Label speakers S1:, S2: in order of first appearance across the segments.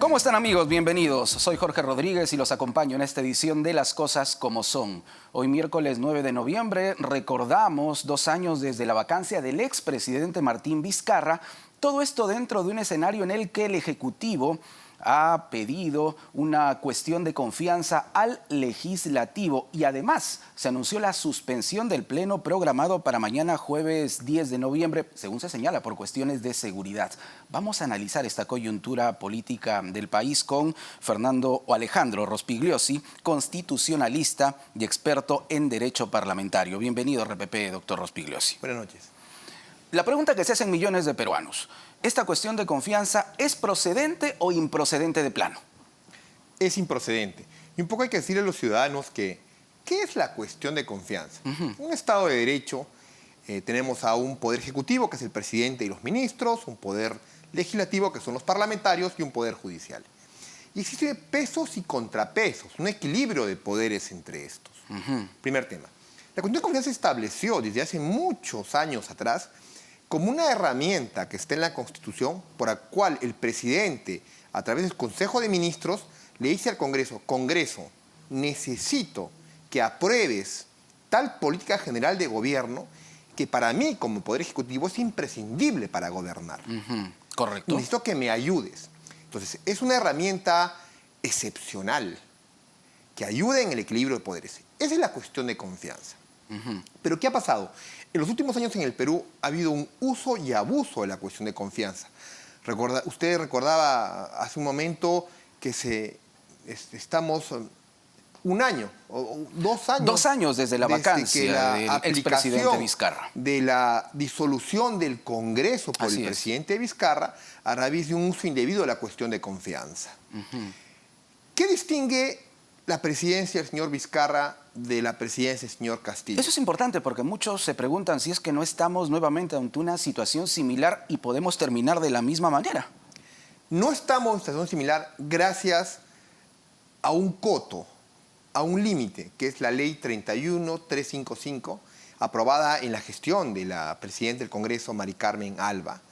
S1: ¿Cómo están, amigos? Bienvenidos. Soy Jorge Rodríguez y los acompaño en esta edición de Las Cosas Como Son. Hoy, miércoles 9 de noviembre, recordamos 2 años desde la vacancia del expresidente Martín Vizcarra. Todo esto dentro de un escenario en el que el Ejecutivo ha pedido una cuestión de confianza al Legislativo y además se anunció la suspensión del pleno programado para mañana jueves 10 de noviembre, según se señala, por cuestiones de seguridad. Vamos a analizar esta coyuntura política del país con Alejandro Rospigliosi, constitucionalista y experto en derecho parlamentario. Bienvenido, RPP, doctor Rospigliosi.
S2: Buenas noches.
S1: La pregunta que se hacen millones de peruanos: ¿esta cuestión de confianza es procedente o improcedente de plano?
S2: Es improcedente. Y un poco hay que decirle a los ciudadanos que, ¿qué es la cuestión de confianza? En un Estado de Derecho tenemos a un poder ejecutivo, que es el presidente y los ministros, un poder legislativo, que son los parlamentarios, y un poder judicial. Y existen pesos y contrapesos, un equilibrio de poderes entre estos. Primer tema. La cuestión de confianza se estableció desde hace muchos años atrás como una herramienta que está en la Constitución, por la cual el presidente, a través del Consejo de Ministros, le dice al Congreso: Congreso, necesito que apruebes tal política general de gobierno que para mí, como Poder Ejecutivo, es imprescindible para gobernar.
S1: Correcto.
S2: Necesito que me ayudes. Entonces, es una herramienta excepcional que ayuda en el equilibrio de poderes. Esa es la cuestión de confianza. Pero ¿qué ha pasado? En los últimos años en el Perú ha habido un uso y abuso de la cuestión de confianza. Usted recordaba hace un momento que estamos un año o 2 años.
S1: 2 años desde la vacancia del expresidente Vizcarra.
S2: De la disolución del Congreso por el presidente Vizcarra a raíz de un uso indebido de la cuestión de confianza. ¿Qué distingue la presidencia del señor Vizcarra de la presidencia del señor Castillo?
S1: Eso es importante porque muchos se preguntan si es que no estamos nuevamente ante una situación similar y podemos terminar de la misma manera.
S2: No estamos en una situación similar gracias a un coto, a un límite, que es la ley 31355, aprobada en la gestión de la presidenta del Congreso, Mari Carmen Alba,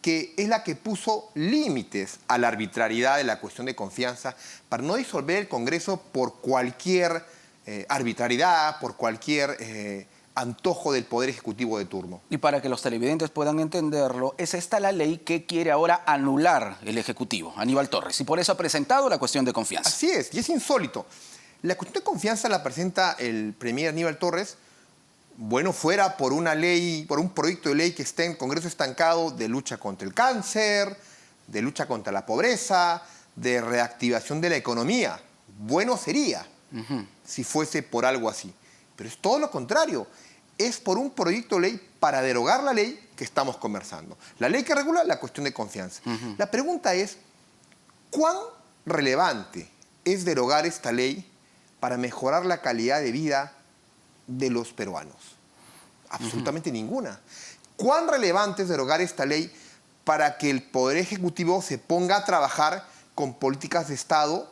S2: que es la que puso límites a la arbitrariedad de la cuestión de confianza para no disolver el Congreso por cualquier arbitrariedad, por cualquier antojo del Poder Ejecutivo de turno.
S1: Y para que los televidentes puedan entenderlo, es esta la ley que quiere ahora anular el Ejecutivo, Aníbal Torres, y por eso ha presentado la cuestión de confianza.
S2: Así es, y es insólito. La cuestión de confianza la presenta el premier Aníbal Torres, bueno, fuera por una ley, por un proyecto de ley que está en el Congreso estancado de lucha contra el cáncer, de lucha contra la pobreza, de reactivación de la economía. Bueno sería si fuese por algo así. Pero es todo lo contrario. Es por un proyecto de ley para derogar la ley que estamos conversando. La ley que regula la cuestión de confianza. La pregunta es, ¿cuán relevante es derogar esta ley para mejorar la calidad de vida de los peruanos? Absolutamente ninguna. ¿Cuán relevante es derogar esta ley para que el Poder Ejecutivo se ponga a trabajar con políticas de Estado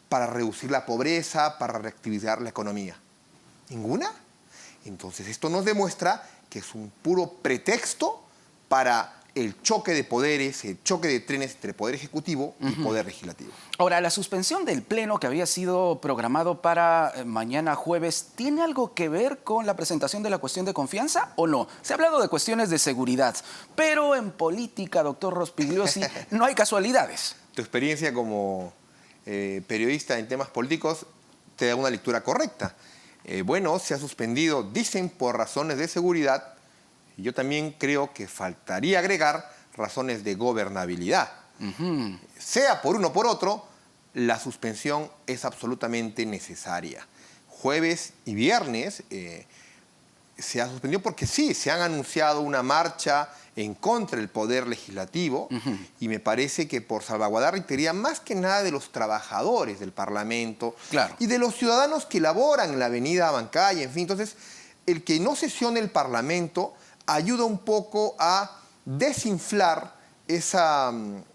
S2: para reducir la pobreza, para reactivar la economía? ¿Ninguna? Entonces esto nos demuestra que es un puro pretexto para el choque de poderes, el choque de trenes entre Poder Ejecutivo y Poder Legislativo.
S1: Ahora, la suspensión del pleno que había sido programado para mañana jueves, ¿tiene algo que ver con la presentación de la cuestión de confianza o no? Se ha hablado de cuestiones de seguridad, pero en política, doctor Rospigliosi, no hay casualidades.
S2: Tu experiencia como periodista en temas políticos te da una lectura correcta. Bueno, se ha suspendido, dicen, por razones de seguridad. Yo también creo que faltaría agregar razones de gobernabilidad. Sea por uno o por otro, la suspensión es absolutamente necesaria. Jueves y viernes se ha suspendido porque sí, se han anunciado una marcha en contra del Poder Legislativo y me parece que por salvaguardar, reiteraría, más que nada de los trabajadores del Parlamento y de los ciudadanos que laboran en la avenida Abancaya, en fin. Entonces, el que no sesione el Parlamento ayuda un poco a desinflar esa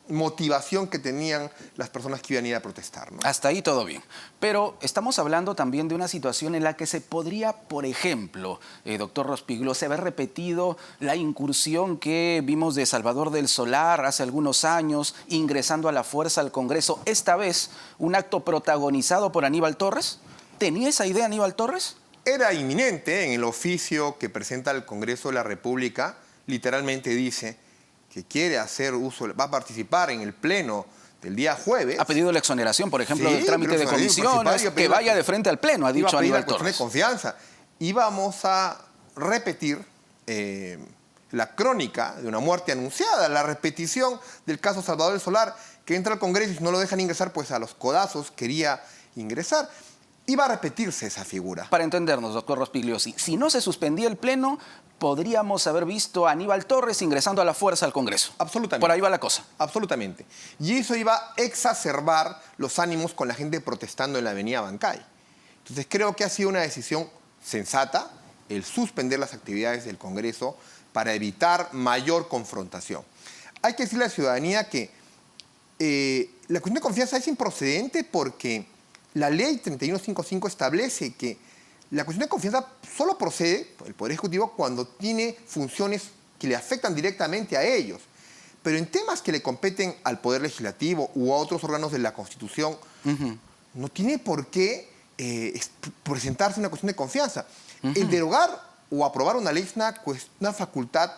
S2: motivación que tenían las personas que iban a ir a protestar, ¿no?
S1: Hasta ahí todo bien. Pero estamos hablando también de una situación en la que se podría, por ejemplo, doctor Rospigliosi, haber repetido la incursión que vimos de Salvador del Solar hace algunos años, ingresando a la fuerza al Congreso. Esta vez, un acto protagonizado por Aníbal Torres. ¿Tenía esa idea Aníbal Torres?
S2: Era inminente. En el oficio que presenta al Congreso de la República, literalmente dice que quiere hacer uso, va a participar en el pleno del día jueves.
S1: Ha pedido la exoneración, por ejemplo,
S2: Sí,
S1: del trámite de comisiones, que vaya de frente al pleno, ha dicho Aníbal Torres.
S2: De confianza. Y vamos a repetir la crónica de una muerte anunciada, la repetición del caso Salvador del Solar, que entra al Congreso y si no lo dejan ingresar, pues a los codazos quería ingresar. Iba a repetirse esa figura.
S1: Para entendernos, doctor Rospigliosi, si no se suspendía el pleno, podríamos haber visto a Aníbal Torres ingresando a la fuerza al Congreso.
S2: Absolutamente.
S1: Por ahí va la cosa.
S2: Absolutamente. Y eso iba a exacerbar los ánimos con la gente protestando en la avenida Bancay. Entonces creo que ha sido una decisión sensata el suspender las actividades del Congreso para evitar mayor confrontación. Hay que decirle a la ciudadanía que la cuestión de confianza es improcedente porque la ley 3155 establece que la cuestión de confianza solo procede por el Poder Ejecutivo cuando tiene funciones que le afectan directamente a ellos. Pero en temas que le competen al Poder Legislativo u a otros órganos de la Constitución, no tiene por qué presentarse una cuestión de confianza. El derogar o aprobar una ley es una facultad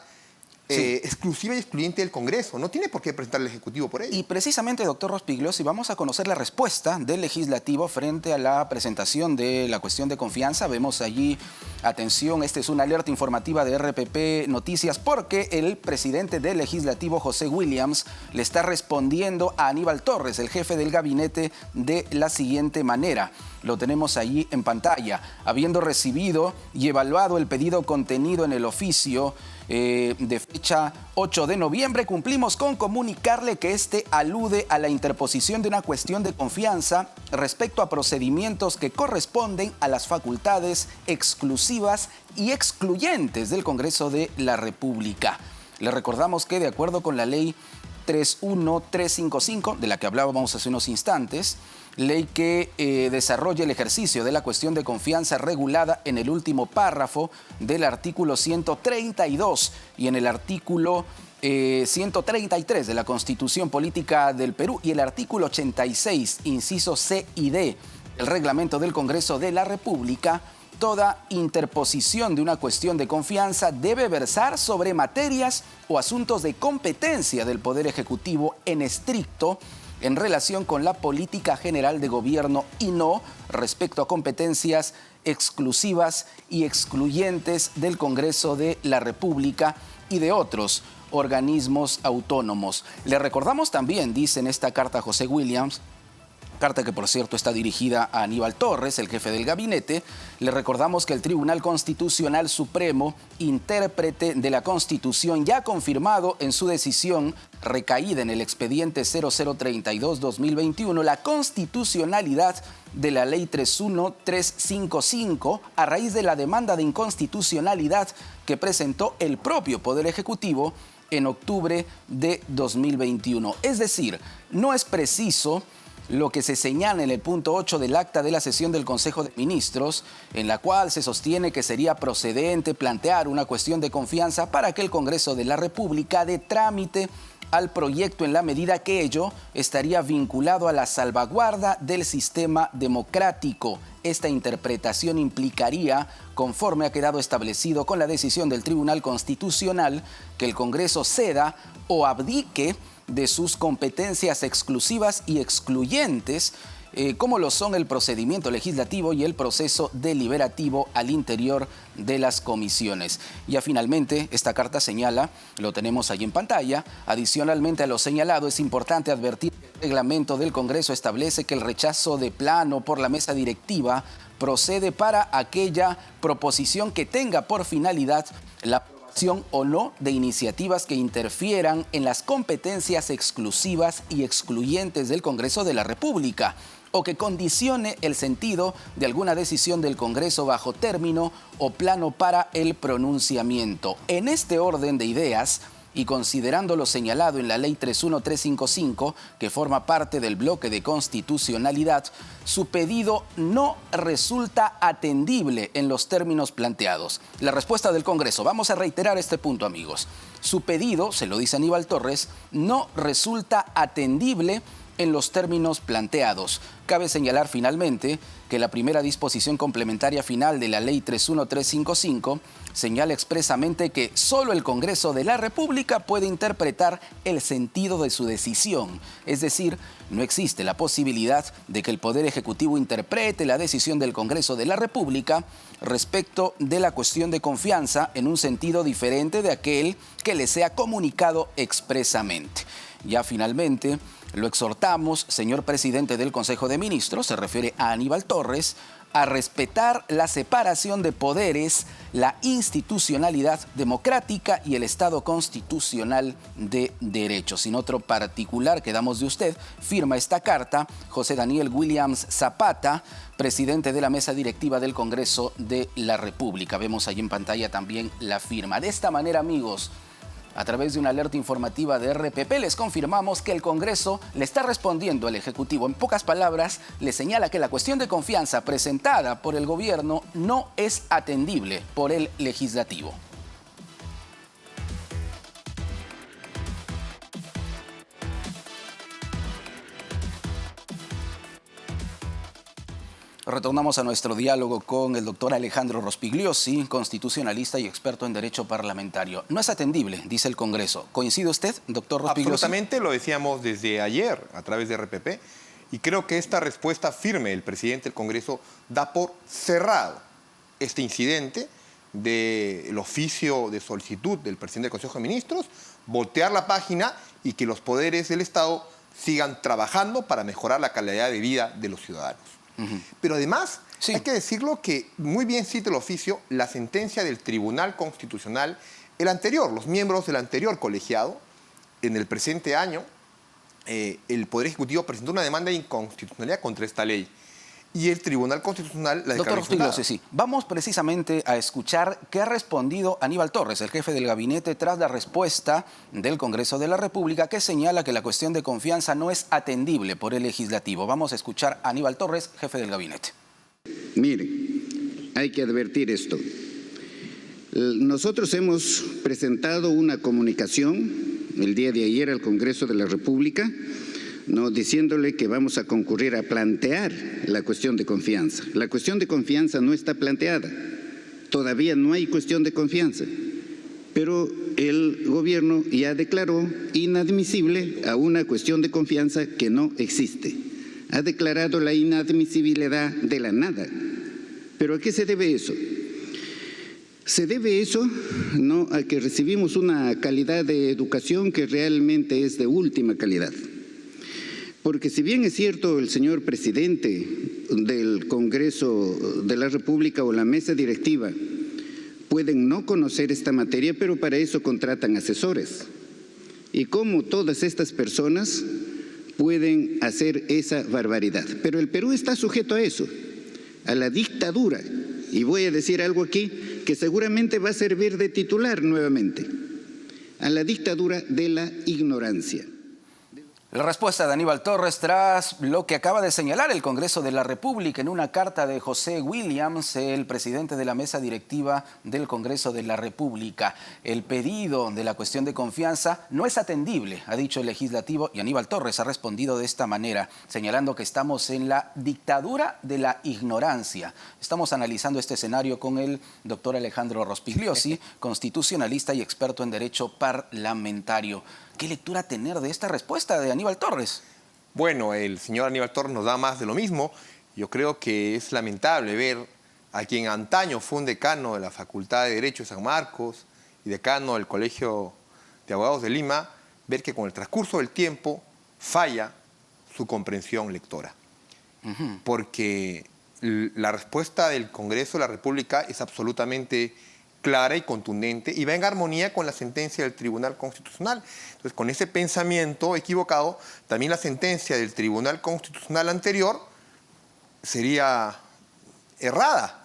S2: exclusiva y excluyente del Congreso. No tiene por qué presentar el Ejecutivo por ello.
S1: Y precisamente, doctor Rospigliosi, vamos a conocer la respuesta del Legislativo frente a la presentación de la cuestión de confianza. Vemos allí, atención, esta es una alerta informativa de RPP Noticias, porque el presidente del Legislativo, José Williams, le está respondiendo a Aníbal Torres, el jefe del gabinete, de la siguiente manera. Lo tenemos allí en pantalla. Habiendo recibido y evaluado el pedido contenido en el oficio de fecha 8 de noviembre, cumplimos con comunicarle que este alude a la interposición de una cuestión de confianza respecto a procedimientos que corresponden a las facultades exclusivas y excluyentes del Congreso de la República. Le recordamos que de acuerdo con la ley 31355, de la que hablábamos hace unos instantes, ley que desarrolla el ejercicio de la cuestión de confianza regulada en el último párrafo del artículo 132 y en el artículo 133 de la Constitución Política del Perú y el artículo 86, inciso C y D, del reglamento del Congreso de la República. Toda interposición de una cuestión de confianza debe versar sobre materias o asuntos de competencia del Poder Ejecutivo en estricto en relación con la política general de gobierno y no respecto a competencias exclusivas y excluyentes del Congreso de la República y de otros organismos autónomos. Le recordamos también, dice en esta carta José Williams, carta que por cierto está dirigida a Aníbal Torres, el jefe del gabinete, le recordamos que el Tribunal Constitucional Supremo, intérprete de la Constitución, ya ha confirmado en su decisión recaída en el expediente 0032-2021 la constitucionalidad de la Ley 31355 a raíz de la demanda de inconstitucionalidad que presentó el propio Poder Ejecutivo en octubre de 2021. Es decir, no es preciso lo que se señala en el punto 8 del acta de la sesión del Consejo de Ministros, en la cual se sostiene que sería procedente plantear una cuestión de confianza para que el Congreso de la República dé trámite al proyecto en la medida que ello estaría vinculado a la salvaguarda del sistema democrático. Esta interpretación implicaría, conforme ha quedado establecido con la decisión del Tribunal Constitucional, que el Congreso ceda o abdique de sus competencias exclusivas y excluyentes, como lo son el procedimiento legislativo y el proceso deliberativo al interior de las comisiones. Ya finalmente, esta carta señala, lo tenemos ahí en pantalla, adicionalmente a lo señalado, es importante advertir que el reglamento del Congreso establece que el rechazo de plano por la mesa directiva procede para aquella proposición que tenga por finalidad la o no de iniciativas que interfieran en las competencias exclusivas y excluyentes del Congreso de la República o que condicione el sentido de alguna decisión del Congreso bajo término o plano para el pronunciamiento. En este orden de ideas, y considerando lo señalado en la Ley 31355, que forma parte del bloque de constitucionalidad, su pedido no resulta atendible en los términos planteados. La respuesta del Congreso, vamos a reiterar este punto, amigos. Su pedido, se lo dice Aníbal Torres, no resulta atendible en los términos planteados. Cabe señalar finalmente que la primera disposición complementaria final de la Ley 31355 señala expresamente que solo el Congreso de la República puede interpretar el sentido de su decisión. Es decir, no existe la posibilidad de que el Poder Ejecutivo interprete la decisión del Congreso de la República respecto de la cuestión de confianza en un sentido diferente de aquel que le sea comunicado expresamente. Ya finalmente, lo exhortamos, señor presidente del Consejo de Ministros, se refiere a Aníbal Torres, a respetar la separación de poderes, la institucionalidad democrática y el Estado constitucional de derecho. Sin otro particular que damos de usted, firma esta carta José Daniel Williams Zapata, presidente de la mesa directiva del Congreso de la República. Vemos ahí en pantalla también la firma. De esta manera, amigos, a través de una alerta informativa de RPP, les confirmamos que el Congreso le está respondiendo al Ejecutivo. En pocas palabras, le señala que la cuestión de confianza presentada por el gobierno no es atendible por el Legislativo. Retornamos a nuestro diálogo con el doctor Alejandro Rospigliosi, constitucionalista y experto en derecho parlamentario. No es atendible, dice el Congreso. ¿Coincide usted, doctor Rospigliosi?
S2: Absolutamente, lo decíamos desde ayer a través de RPP, y creo que esta respuesta firme del presidente del Congreso da por cerrado este incidente del oficio de solicitud del presidente del Consejo de Ministros, voltear la página y que los poderes del Estado sigan trabajando para mejorar la calidad de vida de los ciudadanos. Pero además, sí, hay que decirlo que muy bien cita el oficio la sentencia del Tribunal Constitucional, el anterior, los miembros del anterior colegiado. En el presente año, el Poder Ejecutivo presentó una demanda de inconstitucionalidad contra esta ley. Y el Tribunal Constitucional la declaró infundada.
S1: Doctor, sí. Vamos precisamente a escuchar qué ha respondido Aníbal Torres, el jefe del gabinete, tras la respuesta del Congreso de la República que señala que la cuestión de confianza no es atendible por el Legislativo. Vamos a escuchar a Aníbal Torres, jefe del gabinete.
S3: Mire, hay que advertir esto. Nosotros hemos presentado una comunicación el día de ayer al Congreso de la República, diciéndole que vamos a concurrir a plantear la cuestión de confianza. La cuestión de confianza no está planteada. Todavía no hay cuestión de confianza. Pero el gobierno ya declaró inadmisible a una cuestión de confianza que no existe. Ha declarado la inadmisibilidad de la nada. ¿Pero a qué se debe eso? Se debe eso a que recibimos una calidad de educación que realmente es de última calidad. Porque si bien es cierto, el señor presidente del Congreso de la República o la mesa directiva pueden no conocer esta materia, pero para eso contratan asesores. Y cómo todas estas personas pueden hacer esa barbaridad. Pero el Perú está sujeto a eso, a la dictadura. Y voy a decir algo aquí que seguramente va a servir de titular nuevamente, a la dictadura de la ignorancia.
S1: La respuesta de Aníbal Torres tras lo que acaba de señalar el Congreso de la República en una carta de José Williams, el presidente de la mesa directiva del Congreso de la República. El pedido de la cuestión de confianza no es atendible, ha dicho el legislativo, y Aníbal Torres ha respondido de esta manera, señalando que estamos en la dictadura de la ignorancia. Estamos analizando este escenario con el doctor Alejandro Rospigliosi, constitucionalista y experto en derecho parlamentario. ¿Qué lectura tener de esta respuesta de Aníbal Torres?
S2: Bueno, el señor Aníbal Torres nos da más de lo mismo. Yo creo que es lamentable ver a quien antaño fue un decano de la Facultad de Derecho de San Marcos y decano del Colegio de Abogados de Lima, ver que con el transcurso del tiempo falla su comprensión lectora. Porque la respuesta del Congreso de la República es absolutamente clara y contundente y va en armonía con la sentencia del Tribunal Constitucional. Entonces, con ese pensamiento equivocado, también la sentencia del Tribunal Constitucional anterior sería errada.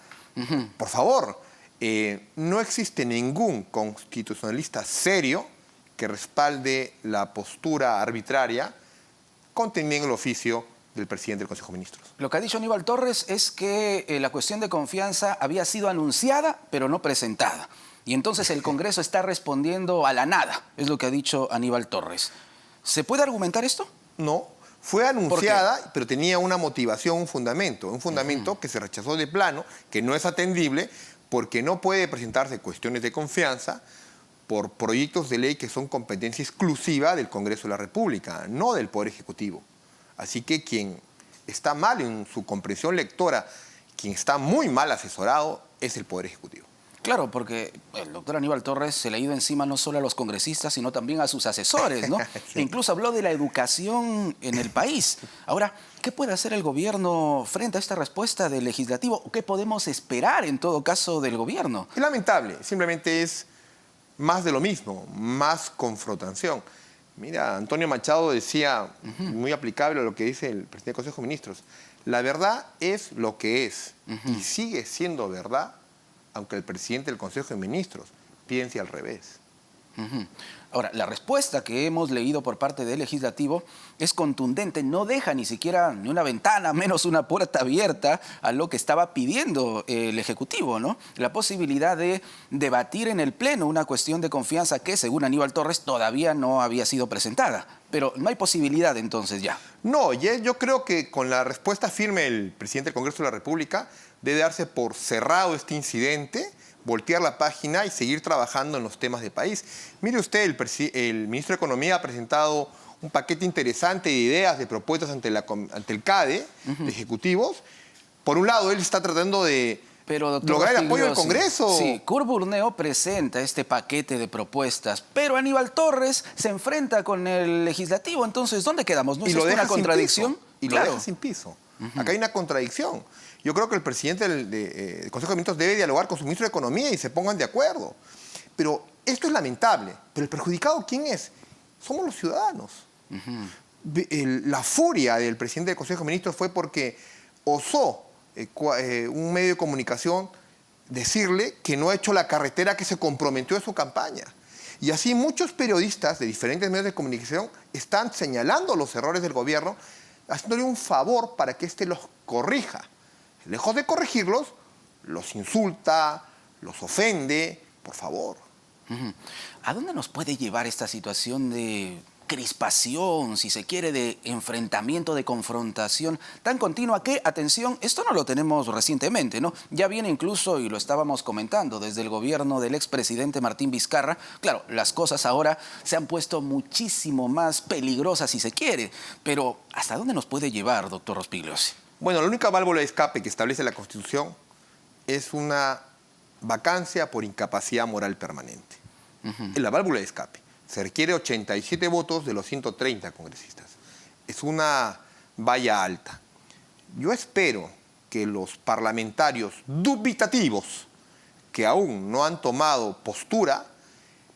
S2: Por favor, no existe ningún constitucionalista serio que respalde la postura arbitraria contenida en el oficio del presidente del Consejo de Ministros.
S1: Lo que ha dicho Aníbal Torres es que la cuestión de confianza había sido anunciada, pero no presentada. Y entonces el Congreso está respondiendo a la nada, es lo que ha dicho Aníbal Torres. ¿Se puede argumentar esto?
S2: No, fue anunciada, pero tenía una motivación, un fundamento que se rechazó de plano, que no es atendible, porque no puede presentarse cuestiones de confianza por proyectos de ley que son competencia exclusiva del Congreso de la República, no del Poder Ejecutivo. Así que quien está mal en su comprensión lectora, quien está muy mal asesorado, es el Poder Ejecutivo.
S1: Claro, porque el doctor Aníbal Torres se le ha ido encima no solo a los congresistas, sino también a sus asesores, ¿no?
S2: Sí.
S1: E incluso habló de la educación en el país. Ahora, ¿qué puede hacer el gobierno frente a esta respuesta del legislativo? ¿Qué podemos esperar en todo caso del gobierno?
S2: Es lamentable, simplemente es más de lo mismo, más confrontación. Mira, Antonio Machado decía, muy aplicable a lo que dice el presidente del Consejo de Ministros, la verdad es lo que es y sigue siendo verdad, aunque el presidente del Consejo de Ministros piense al revés.
S1: Ahora, la respuesta que hemos leído por parte del legislativo es contundente, no deja ni siquiera ni una ventana, menos una puerta abierta a lo que estaba pidiendo el Ejecutivo, ¿no? La posibilidad de debatir en el Pleno una cuestión de confianza que, según Aníbal Torres, todavía no había sido presentada. Pero no hay posibilidad entonces ya.
S2: No, yo creo que con la respuesta firme del presidente del Congreso de la República debe darse por cerrado este incidente, voltear la página y seguir trabajando en los temas de país. Mire usted, el ministro de Economía ha presentado un paquete interesante de ideas, de propuestas ante el CADE, de ejecutivos. Por un lado, él está tratando de lograr el apoyo del Congreso.
S1: Sí, Kurt Burneo presenta este paquete de propuestas, pero Aníbal Torres se enfrenta con el legislativo. Entonces, ¿dónde quedamos? ¿No es esto una contradicción?
S2: Y lo deja sin piso. Acá hay una contradicción. Yo creo que el presidente del Consejo de Ministros debe dialogar con su ministro de Economía y se pongan de acuerdo. Pero esto es lamentable. Pero el perjudicado, ¿quién es? Somos los ciudadanos. La furia del presidente del Consejo de Ministros fue porque osó un medio de comunicación decirle que no ha hecho la carretera que se comprometió en su campaña. Y así muchos periodistas de diferentes medios de comunicación están señalando los errores del gobierno, haciéndole un favor para que éste los corrija. Lejos de corregirlos, los insulta, los ofende, por favor.
S1: ¿A dónde nos puede llevar esta situación de crispación, si se quiere, de enfrentamiento, de confrontación tan continua que, atención, esto no lo tenemos recientemente, ¿no? Ya viene incluso, y lo estábamos comentando, desde el gobierno del expresidente Martín Vizcarra. Claro, las cosas ahora se han puesto muchísimo más peligrosas, si se quiere, pero ¿hasta dónde nos puede llevar, doctor Rospigliosi?
S2: Bueno, la única válvula de escape que establece la Constitución es una vacancia por incapacidad moral permanente. Es la válvula de escape. Se requiere 87 votos de los 130 congresistas. Es una valla alta. Yo espero que los parlamentarios dubitativos que aún no han tomado postura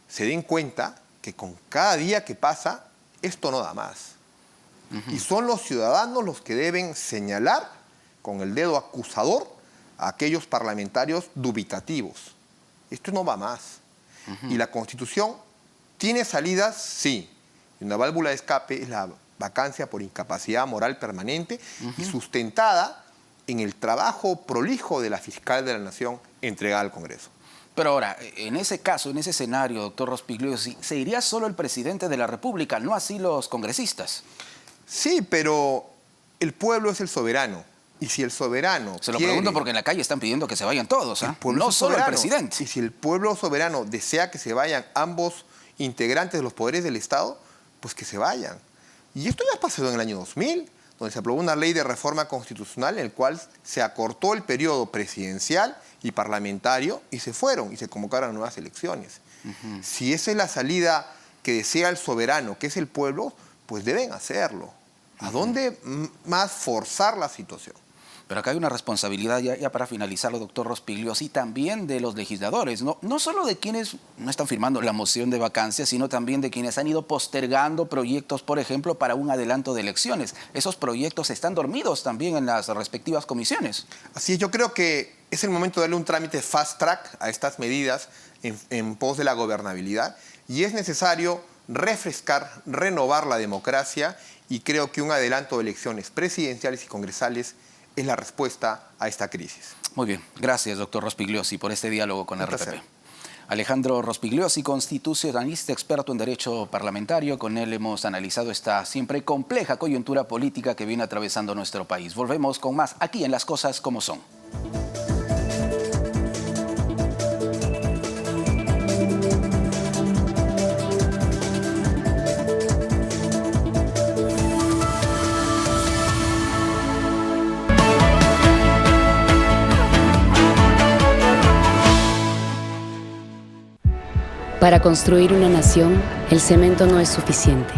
S2: se den cuenta que con cada día que pasa esto no da más. Y son los ciudadanos los que deben señalar con el dedo acusador a aquellos parlamentarios dubitativos. Esto no va más. Y la Constitución tiene salidas, sí. Y una válvula de escape es la vacancia por incapacidad moral permanente y sustentada en el trabajo prolijo de la fiscal de la Nación entregada al Congreso.
S1: Pero ahora, en ese caso, en ese escenario, doctor Rospigliosi, se iría solo el presidente de la República, no así los congresistas.
S2: Sí, pero el pueblo es el soberano. Y si el soberano
S1: Se lo pregunto porque en la calle están pidiendo que se vayan todos, ¿eh? No solo el presidente.
S2: Y si el pueblo soberano desea que se vayan ambos integrantes de los poderes del Estado, pues que se vayan. Y esto ya pasó en el año 2000, donde se aprobó una ley de reforma constitucional en el cual se acortó el periodo presidencial y parlamentario y se fueron y se convocaron nuevas elecciones. Si esa es la salida que desea el soberano, que es el pueblo, pues deben hacerlo. ¿A dónde más forzar la situación?
S1: Pero acá hay una responsabilidad, ya para finalizarlo, doctor Rospigliosi, también de los legisladores, no solo de quienes no están firmando la moción de vacancia, sino también de quienes han ido postergando proyectos, por ejemplo, para un adelanto de elecciones. Esos proyectos están dormidos también en las respectivas comisiones.
S2: Así es, yo creo que es el momento de darle un trámite fast track a estas medidas en pos de la gobernabilidad y es necesario refrescar, renovar la democracia, y creo que un adelanto de elecciones presidenciales y congresales es la respuesta a esta crisis.
S1: Muy bien. Gracias, doctor Rospigliosi, por este diálogo con
S2: Un
S1: RPP.
S2: placer.
S1: Alejandro Rospigliosi, constitucionalista, experto en derecho parlamentario. Con él hemos analizado esta siempre compleja coyuntura política que viene atravesando nuestro país. Volvemos con más aquí en Las Cosas Como Son.
S4: Para construir una nación, el cemento no es suficiente.